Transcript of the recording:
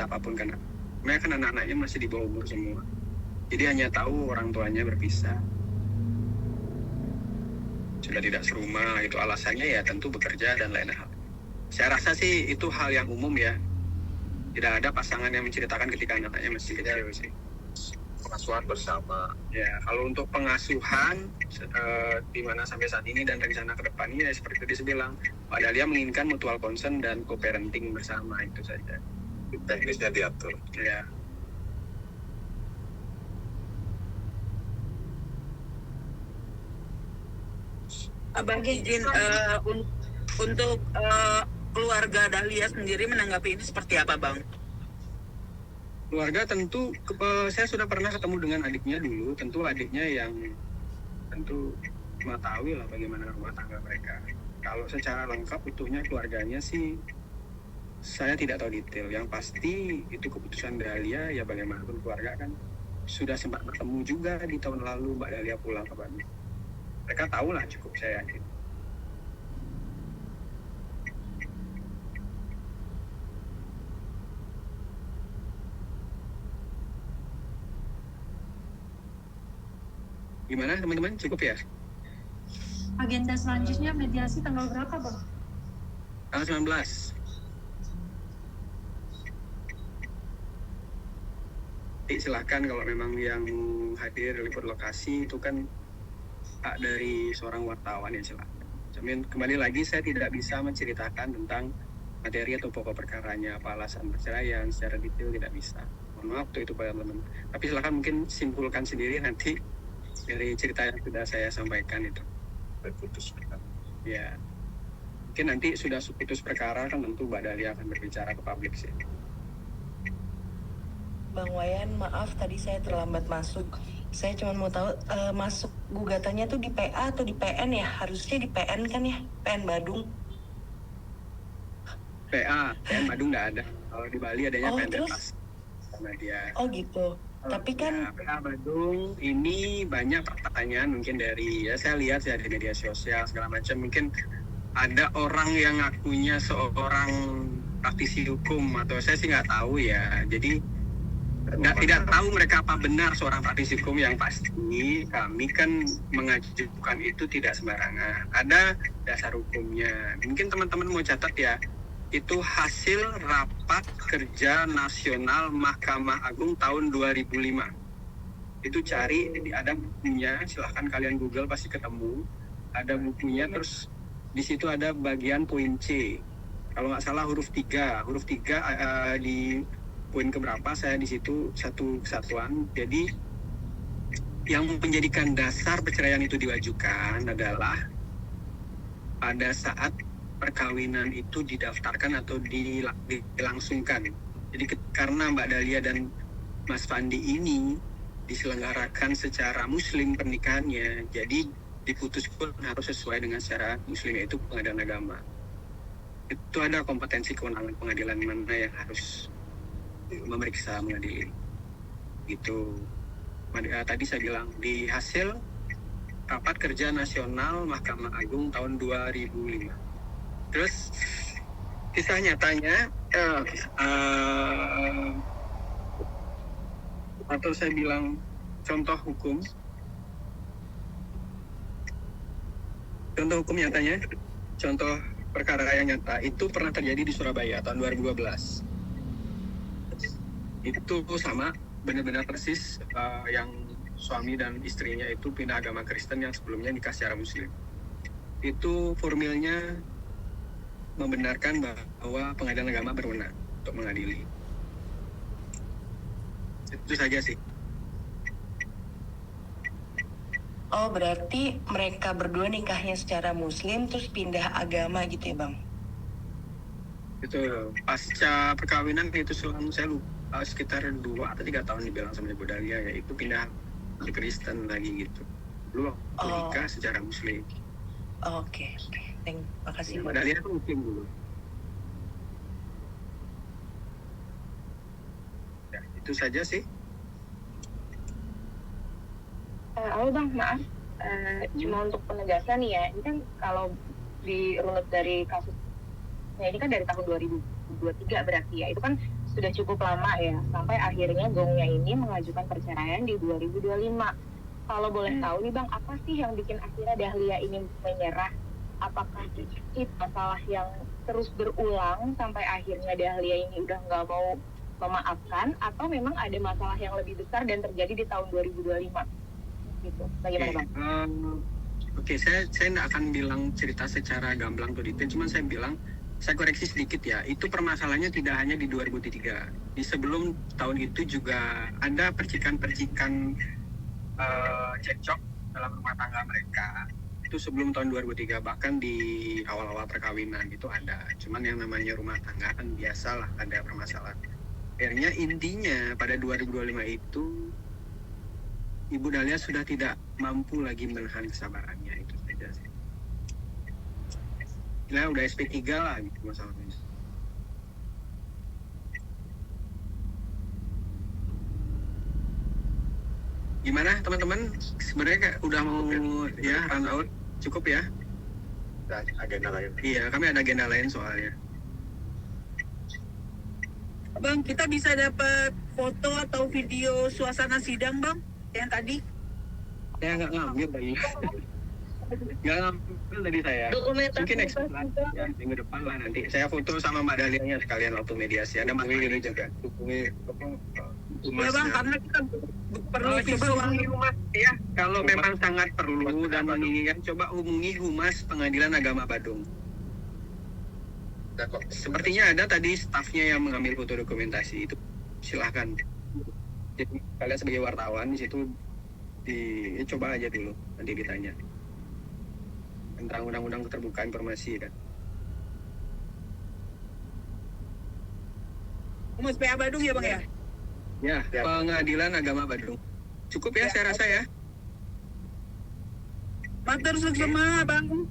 cerita apapun kan. Mereka kan anak-anaknya masih di bawah umur semua. Jadi hanya tahu orang tuanya berpisah. Sudah tidak serumah, itu alasannya ya tentu bekerja dan lain hal. Saya rasa sih itu hal yang umum ya. Tidak ada pasangan yang menceritakan ketika anaknya masih kecil sih. Pengasuhan bersama. Ya, kalau untuk pengasuhan di mana sampai saat ini dan rencana ke depannya ya seperti tadi saya bilang, Pak Dahlia menginginkan mutual concern dan co-parenting bersama, itu saja. Teknisnya diatur. Ya. Abang izin untuk keluarga Dahlia sendiri menanggapi ini seperti apa, Bang? Keluarga tentu, saya sudah pernah ketemu dengan adiknya dulu. Tentu adiknya yang tentu mengetahui lah bagaimana rumah tangga mereka. Kalau secara lengkap utuhnya keluarganya sih saya tidak tahu detail. Yang pasti itu keputusan Dahlia, ya bagaimanapun keluarga kan sudah sempat bertemu juga di tahun lalu Mbak Dahlia pulang ke Bandung. Mereka tahu lah cukup, saya yakin. Gimana teman-teman, cukup ya? Agenda selanjutnya mediasi tanggal berapa, Bang? Tanggal 19. Silahkan kalau memang yang hadir liput lokasi itu kan hak dari seorang wartawan, ya silakan. Kembali lagi saya tidak bisa menceritakan tentang materi atau pokok perkaranya, apa alasan perceraian secara detail, tidak bisa. Mohon maaf tuh itu Pak teman. Tapi silakan mungkin simpulkan sendiri nanti dari cerita yang sudah saya sampaikan itu. Putus. Ya. Mungkin nanti sudah putus perkara kan tentu Mbak Dahlia akan berbicara ke publik sih. Bang Wayan, maaf tadi saya terlambat masuk. Saya cuma mau tahu masuk gugatannya tuh di PA atau di PN ya? Harusnya di PN kan ya? PN Badung. PN Badung nggak ada. Kalau di Bali adanya PN Denpasar sama dia. Oh gitu. Tapi kan PA Badung ini banyak pertanyaan mungkin dari, ya saya lihat ya di media sosial segala macam, mungkin ada orang yang ngakunya seorang praktisi hukum atau saya sih nggak tahu ya. Jadi tidak tahu mereka apa benar seorang praktisi hukum. Yang pasti kami kan mengajukan itu tidak sembarangan, ada dasar hukumnya. Mungkin teman-teman mau catat ya, itu hasil rapat kerja nasional Mahkamah Agung tahun 2005. Itu cari, ada bukunya, silahkan kalian Google pasti ketemu. Ada bukunya, terus di situ ada bagian poin C. Kalau nggak salah huruf 3 di poin keberapa saya di situ satu kesatuan. Jadi yang menjadikan dasar perceraian itu diwajukan adalah pada saat perkawinan itu didaftarkan atau dilangsungkan. Jadi karena Mbak Dahlia dan Mas Fandi ini diselenggarakan secara Muslim pernikahannya, jadi diputus pun harus sesuai dengan secara Muslim, yaitu pengadilan agama. Itu ada kompetensi kewenangan pengadilan mana yang harus memeriksa, mengadili. Itu tadi saya bilang di hasil rapat kerja nasional Mahkamah Agung tahun 2005. Terus kisah nyatanya atau saya bilang contoh hukum nyatanya, contoh perkara yang nyata itu pernah terjadi di Surabaya tahun 2012. Itu sama benar-benar persis, yang suami dan istrinya itu pindah agama Kristen yang sebelumnya nikah secara Muslim. Itu formilnya membenarkan bahwa pengadilan agama berwenang untuk mengadili. Itu saja sih. oh berarti mereka berdua nikahnya secara Muslim terus pindah agama gitu ya, Bang? Itu pasca perkawinan itu saya lupa sekitar 2 atau 3 tahun dibilang sama Ibu Dahlia, ya itu pindah ke Kristen lagi gitu. Dulu nikah secara Muslim. Oke. Makasih. Ibu Dahlia itu Muslim dulu. Ya, itu saja sih. Halo Bang, maaf. Cuma untuk penegasan nih ya, ini kan kalau dirunut dari kasusnya ini kan dari tahun 2023 berarti ya, itu kan sudah cukup lama ya, sampai akhirnya gongnya ini mengajukan perceraian di 2025. Kalau boleh tahu nih Bang, apa sih yang bikin akhirnya Dahlia ini menyerah? Apakah itu masalah yang terus berulang sampai akhirnya Dahlia ini udah nggak mau memaafkan, atau memang ada masalah yang lebih besar dan terjadi di tahun 2025? Gitu. Bagaimana Bang? Oke, saya nggak akan bilang cerita secara gamblang atau detail, cuman saya koreksi sedikit ya, itu permasalahannya tidak hanya di 2003. Di sebelum tahun itu juga ada percikan-percikan cekcok dalam rumah tangga mereka. Itu sebelum tahun 2003, bahkan di awal-awal perkawinan itu ada. Cuman yang namanya rumah tangga kan biasalah ada permasalahan. Akhirnya intinya pada 2025 itu Ibu Dahlia sudah tidak mampu lagi menahan kesabarannya, itu saja sih. Nah, udah SP3 lah gitu masalahnya. Gimana teman-teman? Sebenarnya udah mau ya run out, cukup ya? Dan agenda lain. Iya, kami ada agenda lain soalnya. Bang, kita bisa dapat foto atau video suasana sidang Bang, yang tadi? Saya nggak ngambil tadi. Nggak ngambil tadi saya. Mungkin next ya, minggu depan lah nanti. Saya foto sama Mbak Dahlia sekalian waktu mediasi. Ada Mas Wili juga. Hubungi Ya Bang, karena kita perlu coba visual. hubungi humas ya. Kalau memang sangat perlu dan menginginkan, coba hubungi Humas Pengadilan Agama Badung. Dan kok Sepertinya ada tadi stafnya yang mengambil foto dokumentasi itu. Silahkan. Jadi kalian sebagai wartawan di situ coba aja dulu nanti ditanya tentang undang-undang keterbukaan informasi kan. Humas PA Badung ya Bang ya? Ya, Pengadilan Agama Badung. Cukup ya, saya rasa ya. Matur suksema Bang.